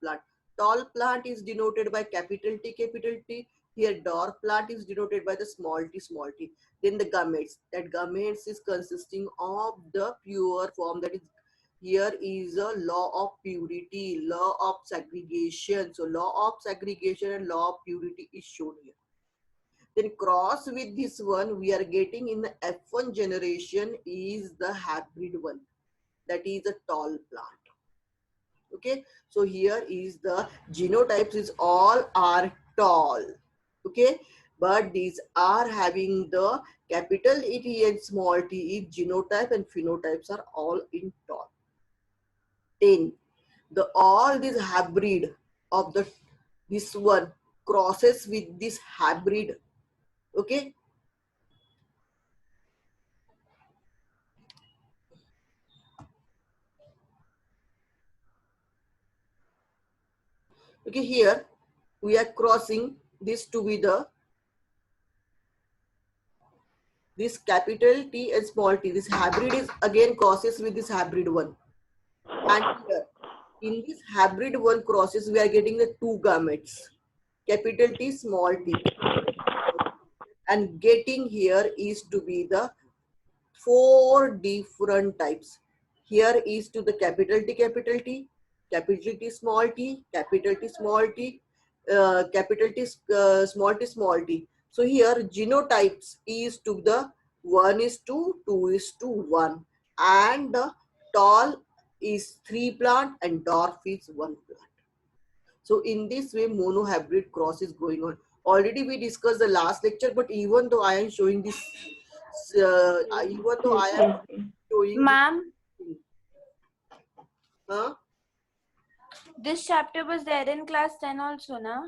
plant. Tall plant is denoted by capital T, capital T. Here dwarf plant is denoted by the small t. Then the gametes. That gametes is consisting of the pure form. That is, here is a law of purity, law of segregation. So law of segregation and law of purity is shown here. Then cross with this one, we are getting in the F1 generation is the hybrid one. That is a tall plant. Okay, so here is the genotypes is all are tall. Okay, but these are having the capital T and small t is genotype, and phenotypes are all in tall. 10. The all this hybrid of the this one crosses with this hybrid. Okay, okay, here we are crossing this to be the this capital T and small t. This hybrid is again crosses with this hybrid one. And here, in this hybrid one crosses, we are getting the two gametes, capital T, small t. And getting here is to be the 4 different types. Here is to the capital T, capital T, capital T, small t, capital T, small t, capital T, small t. So here genotypes is to the 1 is to 2 is to 1, and the tall is 3 plant and dwarf is 1 plant. So in this way monohybrid cross is going on. Already we discussed the last lecture, but even though I am showing this, even though I am showing Ma'am, this, huh? this chapter was there in class 10 also, na?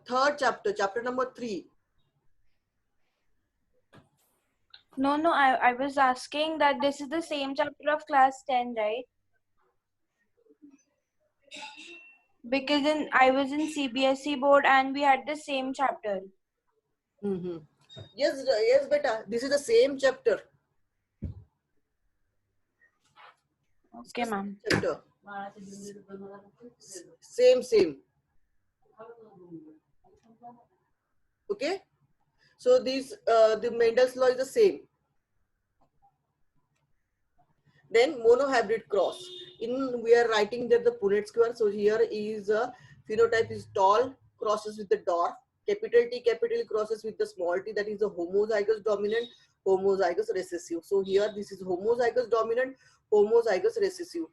Third chapter, chapter number 3. No, I was asking that this is the same chapter of class 10, right? Because I was in CBSE board and we had the same chapter. Mm-hmm. Yes, yes, beta. This is the same chapter. Okay, ma'am. Chapter. Same. Okay. So these the Mendel's law is the same. Then monohybrid cross. In we are writing that the Punnett square. So here is a phenotype is tall crosses with the dwarf. Capital T capital crosses with the small t. That is the homozygous dominant, homozygous recessive. So here this is homozygous dominant, homozygous recessive.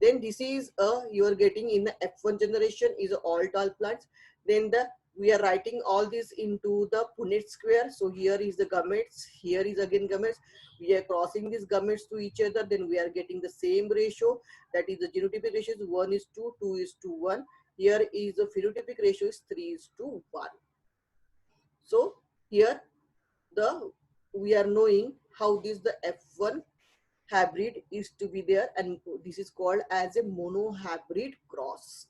Then this is you are getting in the F1 generation is all tall plants. Then we are writing all this into the Punnett square. So here is the gametes, here is again gametes. We are crossing these gametes to each other. Then we are getting the same ratio. That is the genotypic ratio is 1 is to 2 is to 1. Here is the phenotypic ratio is 3 is to 1. So here we are knowing how this the F1 hybrid is to be there, and this is called as a monohybrid cross.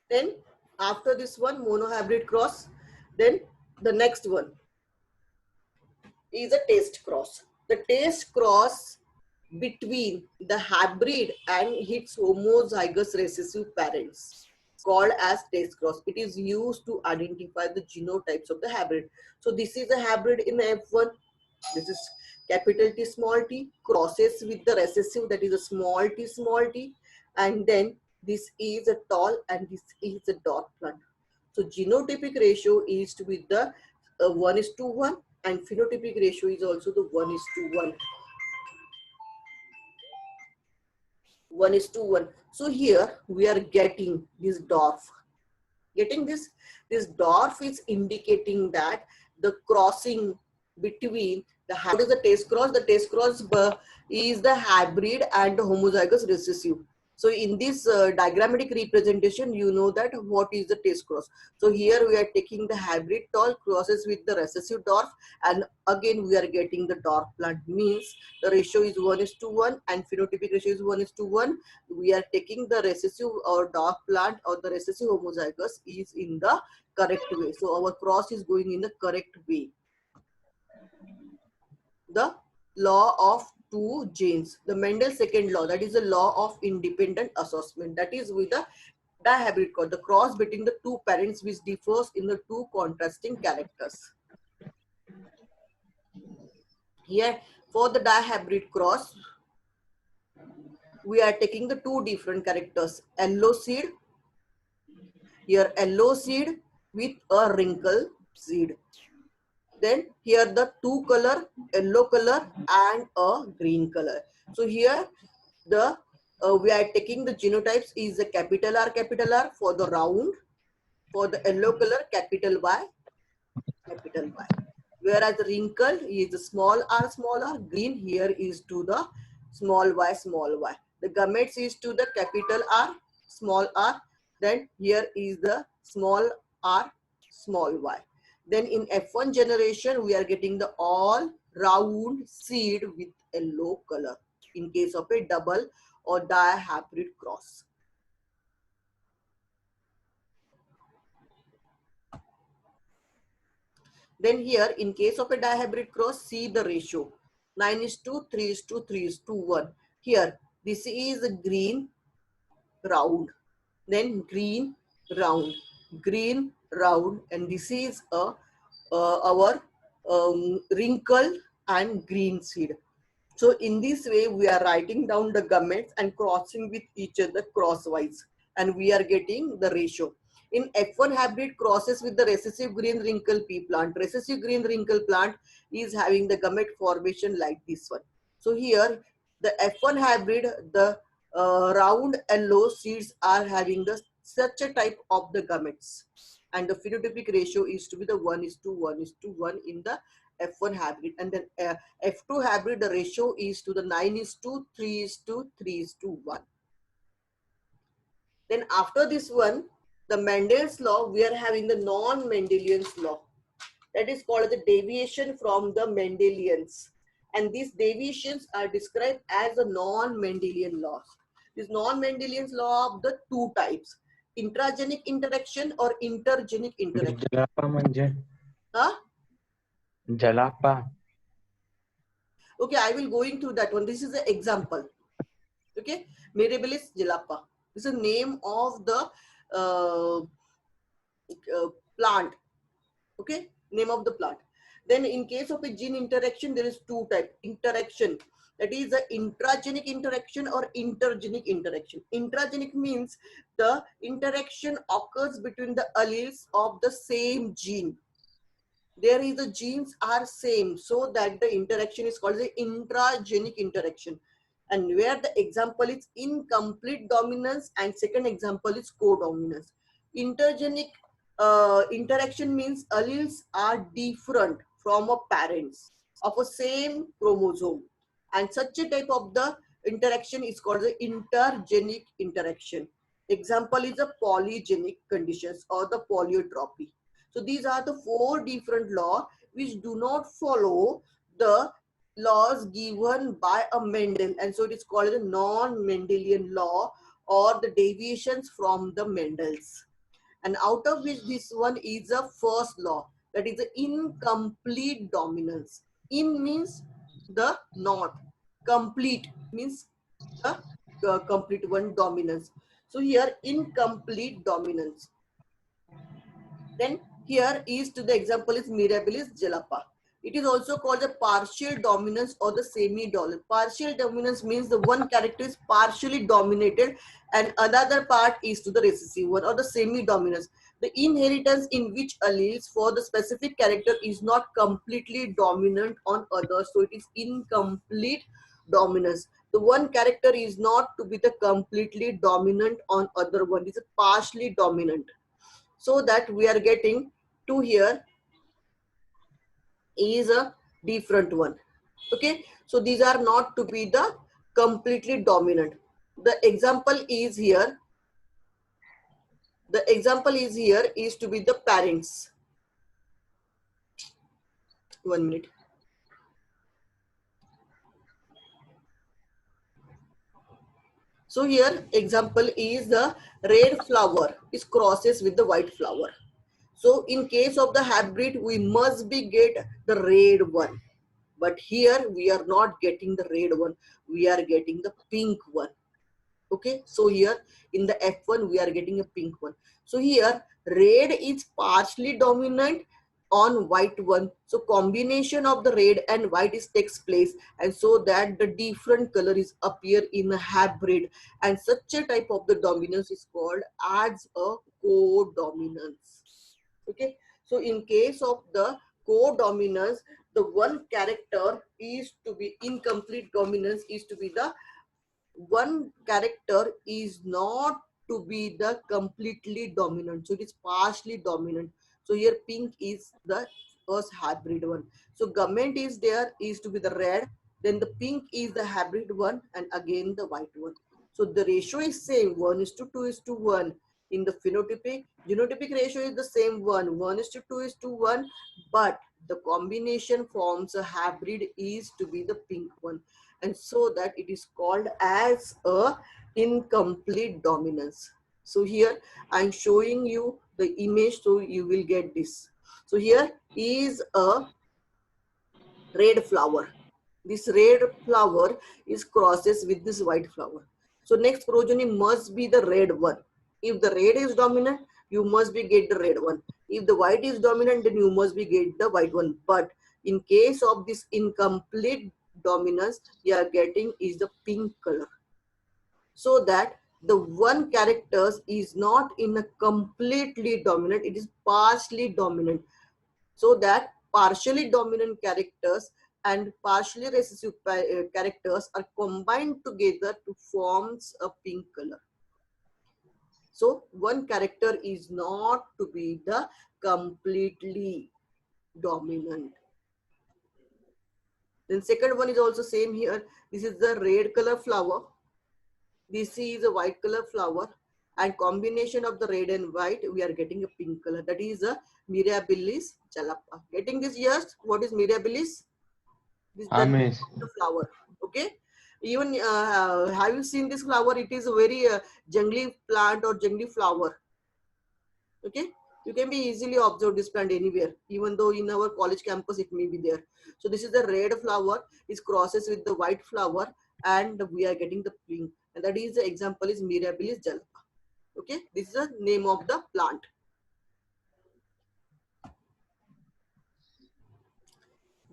Then after this one monohybrid cross, then the next one is a test cross. The test cross between the hybrid and its homozygous recessive parents called as test cross. It is used to identify the genotypes of the hybrid. So this is a hybrid in F1. This is capital T small t crosses with the recessive, that is a small t, and then this is a tall and this is a dwarf plant. So genotypic ratio is to be the 1 is to 1, and phenotypic ratio is also the 1 is to 1. 1 is to 1. So here we are getting this dwarf. Getting this dwarf is indicating that the crossing between the, what is the test cross? The test cross is the hybrid and the homozygous recessive. So in this diagrammatic representation, you know that what is the test cross. So here we are taking the hybrid tall crosses with the recessive dwarf, and again we are getting the dwarf plant, means the ratio is 1:1 and phenotypic ratio is 1:1. We are taking the recessive or dwarf plant or the recessive homozygous is in the correct way. So our cross is going in the correct way. The law of two genes, the Mendel's second law, that is the law of independent assessment, that is with the dihybrid cross, the cross between the two parents which differs in the two contrasting characters. Here for the dihybrid cross, we are taking the two different characters, yellow seed, here yellow seed with a wrinkle seed. Then here the two color, yellow color and a green color. So here the we are taking the genotypes is a capital R for the round, for the yellow color capital Y. Whereas the wrinkle is the small r, green here is to the small y. The gametes is to the capital R, small r. Then here is the small r, small y. Then in F1 generation, we are getting the all round seed with yellow color in case of a double or dihybrid cross. Then here in case of a dihybrid cross, see the ratio 9:3:3:1. Here this is a green round, then green round, green round, and this is a our wrinkle and green seed. So in this way, we are writing down the gametes and crossing with each other crosswise, and we are getting the ratio. In F1 hybrid crosses with the recessive green wrinkle pea plant. Recessive green wrinkle plant is having the gamete formation like this one. So here, the F1 hybrid, the round yellow seeds are having the such a type of the gametes, and the phenotypic ratio is to be the 1:1:1 in the F1 hybrid, and then F2 hybrid, the ratio is to the 9:3:3:1. Then after this one, the Mendel's law, we are having the non-Mendelian's law. That is called the deviation from the Mendelians. And these deviations are described as the non-Mendelian laws. This non-Mendelian's law of the two types, intragenic interaction or intergenic interaction. जलापा म्हणजे Huh? जलापा. Okay, I will going through that one. This is an example. Okay, Mirabilis jalapa. This is the name of the plant. Okay, name of the plant. Then in case of a gene interaction, there is two type interaction. That is the intragenic interaction or intergenic interaction. Intragenic means the interaction occurs between the alleles of the same gene. There is the genes are same, so that the interaction is called the intragenic interaction. And where the example is incomplete dominance and second example is codominance. Intergenic interaction means alleles are different from a parents of a same chromosome, and such a type of the interaction is called the intergenic interaction. Example is the polygenic conditions or the polytropy. So these are the four different laws which do not follow the laws given by a Mendel, and so it is called the non-Mendelian law or the deviations from the Mendels. And out of which this one is the first law, that is the incomplete dominance. In means the not, complete means the complete one dominance. So here incomplete dominance. Then here is to the example is Mirabilis jalapa. It is also called the partial dominance or the semi-dominant. Partial dominance means the one character is partially dominated and another part is to the recessive one, or the semi-dominance. The inheritance in which alleles for the specific character is not completely dominant on others. So it is incomplete dominance. The one character is not to be the completely dominant on other one. It is a partially dominant. So that we are getting to here is a different one. Okay, so these are not to be the completely dominant. The example is here. The example is here is to be the parents. 1 minute. So here example is the red flower is crosses with the white flower. So in case of the hybrid, we must be get the red one. But here we are not getting the red one. We are getting the pink one. Okay. So here in the F1, we are getting a pink one. So here red is partially dominant on white one. So combination of the red and white is takes place, and so that the different color is appear in a hybrid, and such a type of the dominance is called as a co-dominance. Okay. So in case of the co-dominance, the one character is to be incomplete dominance is to be the one character is not to be the completely dominant, so it is partially dominant. So here pink is the first hybrid one. So government is there is to be the red, then the pink is the hybrid one, and again the white one. So the ratio is same, 1:2:1. In the genotypic ratio is the same, 1:2:1, but the combination forms a hybrid is to be the pink one, and so that it is called as a incomplete dominance. So here I'm showing you the image so you will get this. So here is a red flower. This red flower is crosses with this white flower. So next progeny must be the red one. If the red is dominant, you must be get the red one. If the white is dominant, then you must be get the white one. But in case of this incomplete dominance, you are getting is the pink color. So that the one character is not in a completely dominant, it is partially dominant. So that partially dominant characters and partially recessive characters are combined together to forms a pink color. So one character is not to be the completely dominant. Then second one is also same here. This is the red color flower. This is a white color flower, and combination of the red and white, we are getting a pink color. That is a Mirabilis jalapa. Getting this? Yes. What is Mirabilis? This is the name Miss. of the flower. Okay. Even have you seen this flower? It is a very jungly plant or jungly flower. Okay. You can be easily observe this plant anywhere, even though in our college campus it may be there. So this is the red flower. It crosses with the white flower, and we are getting the pink. And that is the example is Mirabilis jalapa. Okay. This is the name of the plant.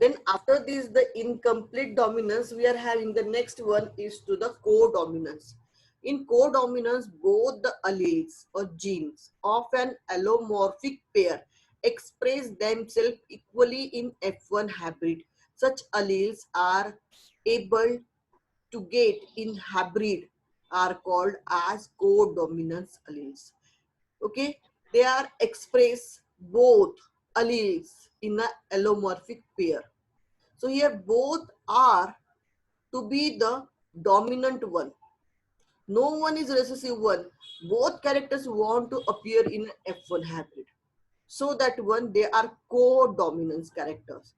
Then after this, the incomplete dominance, we are having the next one is to the co-dominance. In co-dominance, both the alleles or genes of an allomorphic pair express themselves equally in F1 hybrid. Such alleles are able to get in hybrid are called as co-dominance alleles. Okay, they are express both alleles in a allomorphic pair. So here both are to be the dominant one. No one is recessive one. Both characters want to appear in F1 hybrid. So that one they are co-dominance characters.